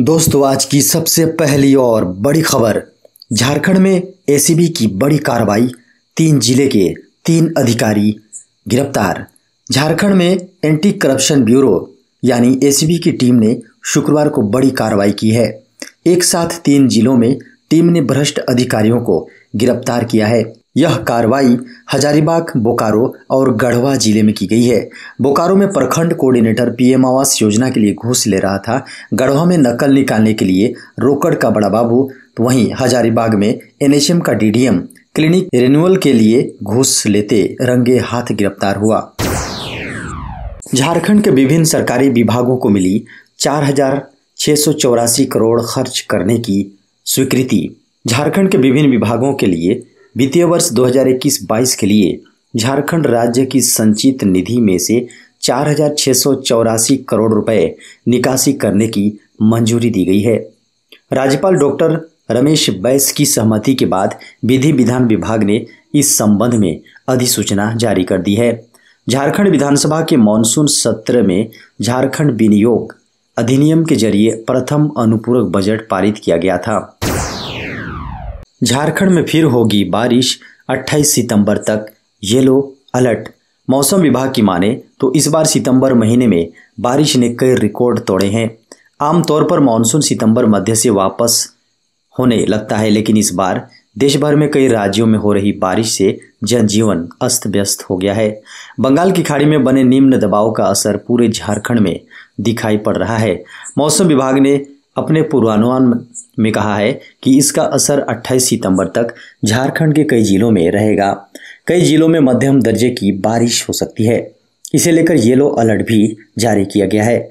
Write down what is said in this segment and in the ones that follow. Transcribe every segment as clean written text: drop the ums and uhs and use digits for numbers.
दोस्तों, आज की सबसे पहली और बड़ी खबर। झारखंड में एसीबी की बड़ी कार्रवाई। 3 जिले के 3 अधिकारी गिरफ्तार। झारखंड में एंटी करप्शन ब्यूरो यानी एसीबी की टीम ने शुक्रवार को बड़ी कार्रवाई की है। एक साथ 3 जिलों में टीम ने भ्रष्ट अधिकारियों को गिरफ्तार किया है। यह कार्रवाई हजारीबाग, बोकारो और गढ़वा जिले में की गई है। बोकारो में प्रखंड कोऑर्डिनेटर पीएम आवास योजना के लिए घूस ले रहा था। गढ़वा में नकल निकालने के लिए रोकड़ का बड़ा बाबू, तो वहीं हजारीबाग में एनएचएम का डीडीएम क्लिनिक रिन्यूअल के लिए घूस लेते रंगे हाथ गिरफ्तार हुआ। झारखंड के विभिन्न सरकारी विभागों को मिली 4,684 करोड़ खर्च करने की स्वीकृति। झारखंड के विभिन्न विभागों के लिए वित्तीय वर्ष 2021-22 के लिए झारखंड राज्य की संचित निधि में से 4,684 करोड़ रुपए निकासी करने की मंजूरी दी गई है। राज्यपाल डॉक्टर रमेश बैस की सहमति के बाद विधि विधान विभाग ने इस संबंध में अधिसूचना जारी कर दी है। झारखंड विधानसभा के मॉनसून सत्र में झारखंड विनियोग अधिनियम के जरिए प्रथम अनुपूरक बजट पारित किया गया था। झारखंड में फिर होगी बारिश, 28 सितंबर तक येलो अलर्ट। मौसम विभाग की माने तो इस बार सितंबर महीने में बारिश ने कई रिकॉर्ड तोड़े हैं। आमतौर पर मानसून सितंबर मध्य से वापस होने लगता है, लेकिन इस बार देश भर में कई राज्यों में हो रही बारिश से जनजीवन अस्त व्यस्त हो गया है। बंगाल की खाड़ी में बने निम्न दबाव का असर पूरे झारखंड में दिखाई पड़ रहा है। मौसम विभाग ने अपने पूर्वानुमान में कहा है कि इसका असर 28 सितंबर तक झारखंड के कई जिलों में रहेगा। कई जिलों में मध्यम दर्जे की बारिश हो सकती है। इसे लेकर येलो अलर्ट भी जारी किया गया है।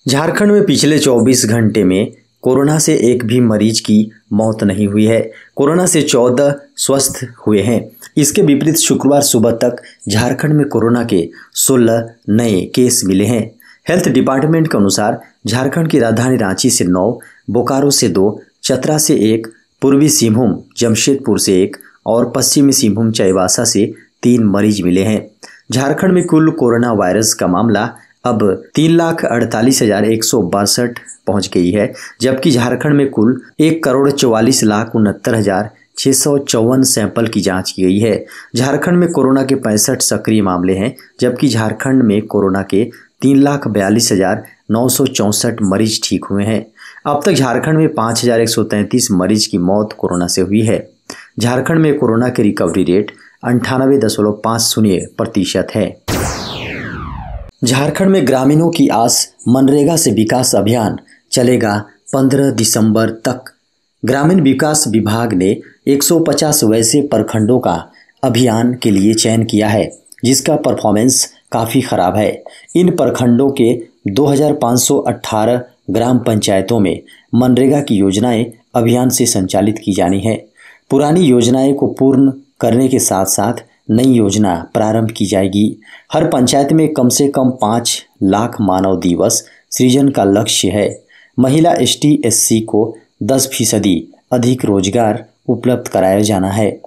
झारखंड में पिछले 24 घंटे में कोरोना से एक भी मरीज की मौत नहीं हुई है। कोरोना से 14 स्वस्थ हुए हैं। इसके विपरीत शुक्रवार सुबह तक झारखंड में कोरोना के 16 नए केस मिले हैं। हेल्थ डिपार्टमेंट के अनुसार झारखंड की राजधानी रांची से 9, बोकारो से 2, चतरा से 1, पूर्वी सिंहभूम जमशेदपुर से 1 और पश्चिमी सिंहभूम चाईबासा से 3 मरीज मिले हैं। झारखंड में कुल कोरोना वायरस का मामला अब 3,48,162 पहुंच गई है, जबकि झारखंड में कुल 1,44,69,654 सैंपल की जांच की गई है। झारखंड में कोरोना के 65 सक्रिय मामले हैं, जबकि झारखंड में कोरोना के 3,42,964 मरीज ठीक हुए हैं। अब तक झारखंड में 5,133 मरीज की मौत कोरोना से हुई है। झारखंड में कोरोना की रिकवरी रेट 98.50% है। झारखंड में ग्रामीणों की आस, मनरेगा से विकास अभियान चलेगा 15 दिसंबर तक। ग्रामीण विकास विभाग ने 150 वैसे प्रखंडों का अभियान के लिए चयन किया है, जिसका परफॉर्मेंस काफ़ी खराब है। इन प्रखंडों के 2,518 ग्राम पंचायतों में मनरेगा की योजनाएं अभियान से संचालित की जानी है। पुरानी योजनाएं को पूर्ण करने के साथ साथ नई योजना प्रारंभ की जाएगी। हर पंचायत में कम से कम 5 लाख मानव दिवस सृजन का लक्ष्य है। महिला ST/SC को 10% अधिक रोजगार उपलब्ध कराया जाना है।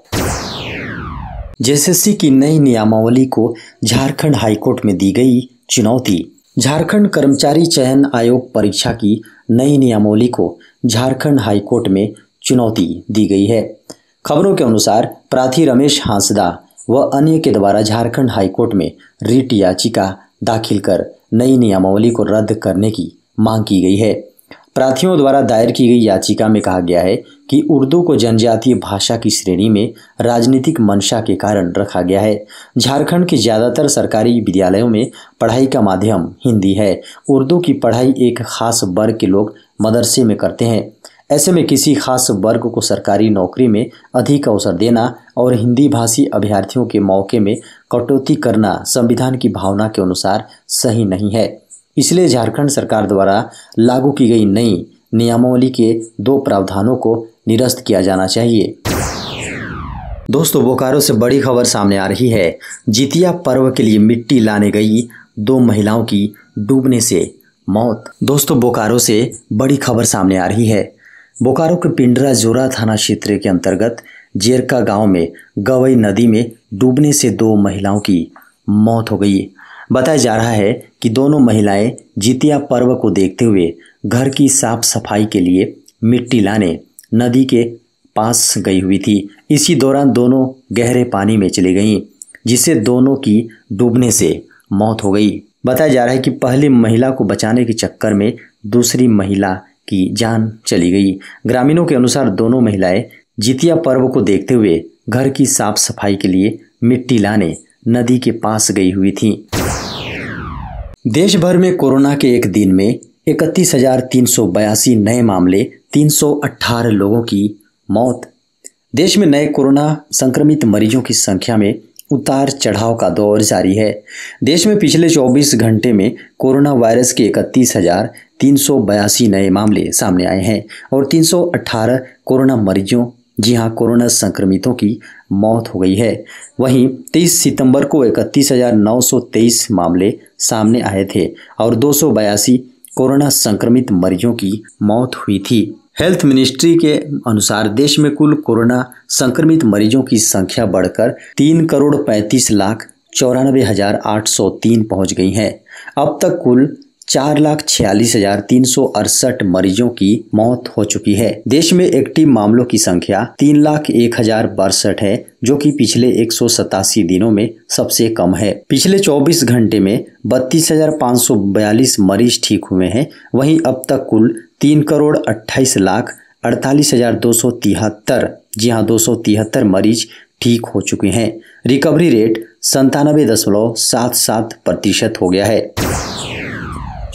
जेएसएससी की नई नियमावली को झारखंड हाईकोर्ट में दी गई चुनौती। झारखंड कर्मचारी चयन आयोग परीक्षा की नई नियमावली को झारखंड हाईकोर्ट में चुनौती दी गई है। खबरों के अनुसार प्रार्थी रमेश हांसदा व अन्य के द्वारा झारखंड हाईकोर्ट में रिट याचिका दाखिल कर नई नियमावली को रद्द करने की मांग की गई है। प्रार्थियों द्वारा दायर की गई याचिका में कहा गया है कि उर्दू को जनजातीय भाषा की श्रेणी में राजनीतिक मंशा के कारण रखा गया है। झारखंड के ज़्यादातर सरकारी विद्यालयों में पढ़ाई का माध्यम हिंदी है। उर्दू की पढ़ाई एक खास वर्ग के लोग मदरसे में करते हैं। ऐसे में किसी खास वर्ग को सरकारी नौकरी में अधिक अवसर देना और हिंदी भाषी अभ्यर्थियों के मौके में कटौती करना संविधान की भावना के अनुसार सही नहीं है। इसलिए झारखंड सरकार द्वारा लागू की गई नई नियमावली के 2 प्रावधानों को निरस्त किया जाना चाहिए। दोस्तों, बोकारो से बड़ी खबर सामने आ रही है। जितिया पर्व के लिए मिट्टी लाने गई 2 महिलाओं की डूबने से मौत। दोस्तों, बोकारो से बड़ी खबर सामने आ रही है। बोकारो के पिंडरा जोरा थाना क्षेत्र के अंतर्गत जेरका गांव में गवई नदी में डूबने से 2 महिलाओं की मौत हो गई। बताया जा रहा है कि दोनों महिलाएं जितिया पर्व को देखते हुए घर की साफ सफाई के लिए मिट्टी लाने नदी के पास गई हुई थी। इसी दौरान दोनों गहरे पानी में चली गईं, जिससे दोनों की डूबने से मौत हो गई। बताया जा रहा है कि पहली महिला को बचाने के चक्कर में दूसरी महिला की जान चली गई। ग्रामीणों के अनुसार दोनों महिलाएं जितिया पर्व को देखते हुए घर की साफ सफाई के लिए मिट्टी लाने नदी के पास गई हुई थीं। देश भर में कोरोना के एक दिन में 31,382 नए मामले, 318 लोगों की मौत। देश में नए कोरोना संक्रमित मरीजों की संख्या में उतार चढ़ाव का दौर जारी है। देश में पिछले 24 घंटे में कोरोना वायरस के 31,382 नए मामले सामने आए हैं और 318 कोरोना मरीजों, जी हां, कोरोना संक्रमितों की मौत हो गई है। वहीं 23 सितंबर को 31,923 मामले सामने आए थे और 282 कोरोना संक्रमित मरीजों की मौत हुई थी। हेल्थ मिनिस्ट्री के अनुसार देश में कुल कोरोना संक्रमित मरीजों की संख्या बढ़कर 3,35,94,803 पहुंच गई है। अब तक कुल 4,46,368 मरीजों की मौत हो चुकी है। देश में एक्टिव मामलों की संख्या 3,01,062 है, जो कि पिछले 187 दिनों में सबसे कम है। पिछले 24 घंटे में 32,542 मरीज ठीक हुए हैं। वहीं अब तक कुल 3,28,48,273, जी हाँ, 273 मरीज ठीक हो चुके हैं। रिकवरी रेट 97.77% हो गया है।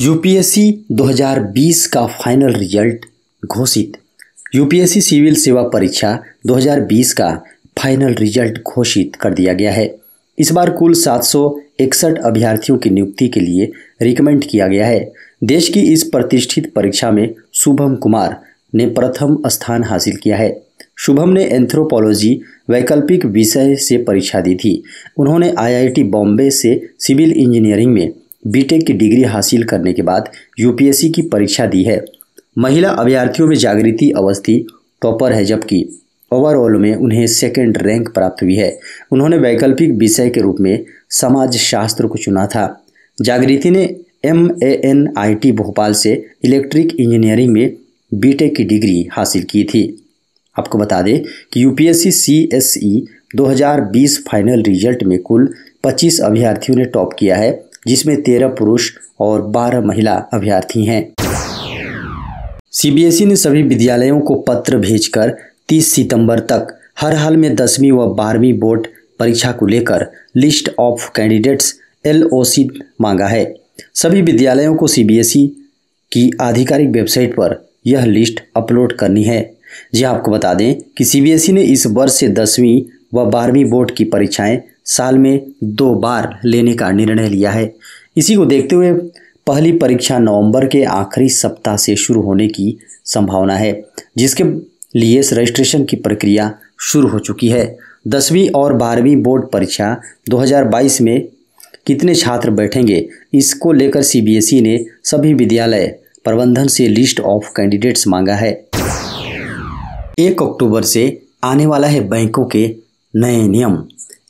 यूपीएससी 2020 का फाइनल रिजल्ट घोषित। यूपीएससी सिविल सेवा परीक्षा 2020 का फाइनल रिजल्ट घोषित कर दिया गया है। इस बार कुल 761 अभ्यर्थियों की नियुक्ति के लिए रिकमेंड किया गया है। देश की इस प्रतिष्ठित परीक्षा में शुभम कुमार ने प्रथम स्थान हासिल किया है। शुभम ने एंथ्रोपोलॉजी वैकल्पिक विषय से परीक्षा दी थी। उन्होंने आईआईटी बॉम्बे से सिविल इंजीनियरिंग में बीटेक की डिग्री हासिल करने के बाद यूपीएससी की परीक्षा दी है। महिला अभ्यर्थियों में जागृति अवस्थी टॉपर है, जबकि ओवरऑल में उन्हें सेकंड रैंक प्राप्त हुई है। उन्होंने वैकल्पिक विषय के रूप में समाज शास्त्र को चुना था। जागृति ने MANIT भोपाल से इलेक्ट्रिक इंजीनियरिंग में बीटेक की डिग्री हासिल की थी। आपको बता दें कि यूपीएससी CSE 2020 फाइनल रिजल्ट में कुल 25 अभ्यर्थियों ने टॉप किया है, जिसमें 13 पुरुष और 12 महिला अभ्यर्थी हैं। सीबीएसई ने सभी विद्यालयों को पत्र भेजकर 30 सितंबर तक हर हाल में 10वीं व 12वीं बोर्ड परीक्षा को लेकर लिस्ट ऑफ कैंडिडेट्स LOC मांगा है। सभी विद्यालयों को सीबीएसई की आधिकारिक वेबसाइट पर यह लिस्ट अपलोड करनी है। जी आपको बता दें कि सीबीएसई ने इस वर्ष से 10वीं व 12वीं बोर्ड की परीक्षाएं साल में 2 बार लेने का निर्णय लिया है। इसी को देखते हुए पहली परीक्षा नवंबर के आखिरी सप्ताह से शुरू होने की संभावना है, जिसके लिए रजिस्ट्रेशन की प्रक्रिया शुरू हो चुकी है। 10वीं और 12वीं बोर्ड परीक्षा 2022 में कितने छात्र बैठेंगे, इसको लेकर सीबीएसई ने सभी विद्यालय प्रबंधन से लिस्ट ऑफ कैंडिडेट्स मांगा है। 1 अक्टूबर से आने वाला है बैंकों के नए नियम।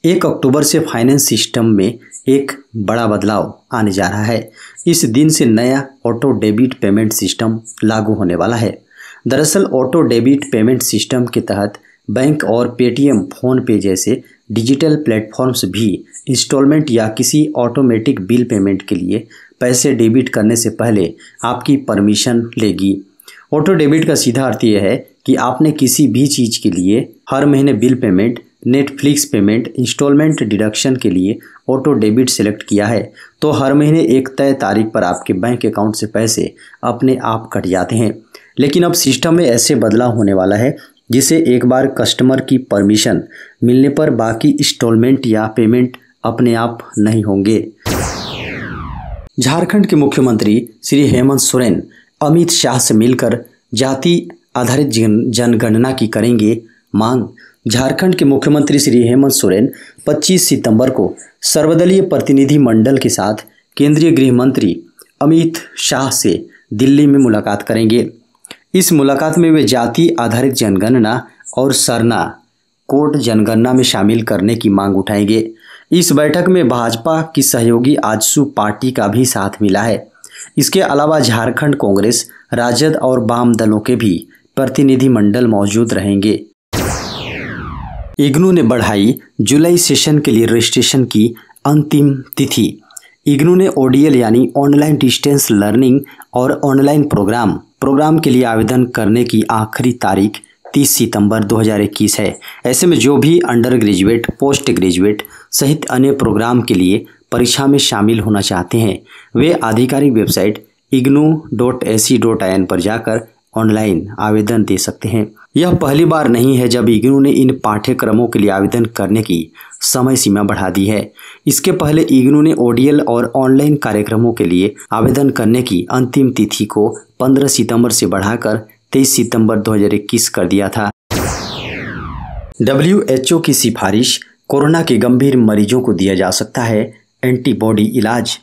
1 अक्टूबर से फाइनेंस सिस्टम में एक बड़ा बदलाव आने जा रहा है। इस दिन से नया ऑटो डेबिट पेमेंट सिस्टम लागू होने वाला है। दरअसल ऑटो डेबिट पेमेंट सिस्टम के तहत बैंक और पेटीएम, फोन पे जैसे डिजिटल प्लेटफॉर्म्स भी इंस्टॉलमेंट या किसी ऑटोमेटिक बिल पेमेंट के लिए पैसे डेबिट करने से पहले आपकी परमिशन लेगी। ऑटो डेबिट का सीधा अर्थ यह है कि आपने किसी भी चीज़ के लिए हर महीने bill payment, Netflix payment, instalment deduction के लिए ऑटो डेबिट सेलेक्ट किया है तो हर महीने एक तय तारीख पर आपके बैंक अकाउंट से पैसे अपने आप कट जाते हैं। लेकिन अब सिस्टम में ऐसे बदलाव होने वाला है जिसे एक बार कस्टमर की परमिशन मिलने पर बाकी इंस्टॉलमेंट या पेमेंट अपने आप नहीं होंगे। झारखंड के मुख्यमंत्री श्री हेमंत सोरेन अमित शाह से मिलकर जाति आधारित जनगणना की करेंगे मांग। झारखंड के मुख्यमंत्री श्री हेमंत सोरेन 25 सितंबर को सर्वदलीय प्रतिनिधि मंडल के साथ केंद्रीय गृह मंत्री अमित शाह से दिल्ली में मुलाकात करेंगे। इस मुलाकात में वे जाति आधारित जनगणना और सरना कोड जनगणना में शामिल करने की मांग उठाएंगे। इस बैठक में भाजपा की सहयोगी आजसू पार्टी का भी साथ मिला है। इसके अलावा झारखंड कांग्रेस, राजद और वाम दलों के भी प्रतिनिधिमंडल मौजूद रहेंगे। इग्नू ने बढ़ाई जुलाई सेशन के लिए रजिस्ट्रेशन की अंतिम तिथि। इग्नू ने ओडीएल यानी ऑनलाइन डिस्टेंस लर्निंग और ऑनलाइन प्रोग्राम के लिए आवेदन करने की आखिरी तारीख 30 सितंबर 2021 है। ऐसे में जो भी अंडर ग्रेजुएट, पोस्ट ग्रेजुएट सहित अन्य प्रोग्राम के लिए परीक्षा में शामिल होना चाहते हैं, वे आधिकारिक वेबसाइट ignou.ac.in पर जाकर ऑनलाइन आवेदन दे सकते हैं। यह पहली बार नहीं है जब इग्नू ने इन पाठ्यक्रमों के लिए आवेदन करने की समय सीमा बढ़ा दी है। इसके पहले इग्नू ने ओडीएल और ऑनलाइन कार्यक्रमों के लिए आवेदन करने की अंतिम तिथि को 15 सितंबर से बढ़ाकर 23 सितंबर 2021 कर दिया था। WHO की सिफारिश, कोरोना के गंभीर मरीजों को दिया जा सकता है एंटीबॉडी इलाज।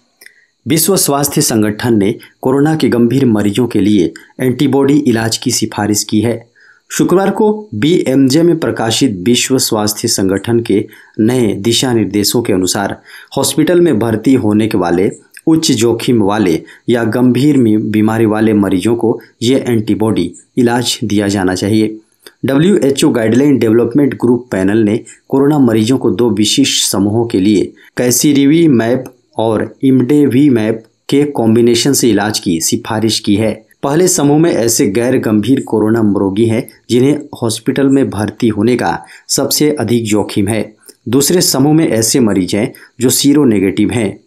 विश्व स्वास्थ्य संगठन ने कोरोना के गंभीर मरीजों के लिए एंटीबॉडी इलाज की सिफारिश की है। शुक्रवार को BMJ में प्रकाशित विश्व स्वास्थ्य संगठन के नए दिशा निर्देशों के अनुसार हॉस्पिटल में भर्ती होने के वाले उच्च जोखिम वाले या गंभीर बीमारी वाले मरीजों को ये एंटीबॉडी इलाज दिया जाना चाहिए। WHO guideline development group panel ने कोरोना मरीजों को 2 विशिष्ट समूहों के लिए कैसिरिवीमैब और इमडेवीमैब के कॉम्बिनेशन से इलाज की सिफारिश की है। पहले समूह में ऐसे गैर गंभीर कोरोना रोगी हैं जिन्हें हॉस्पिटल में भर्ती होने का सबसे अधिक जोखिम है। दूसरे समूह में ऐसे मरीज हैं जो सीरो नेगेटिव हैं।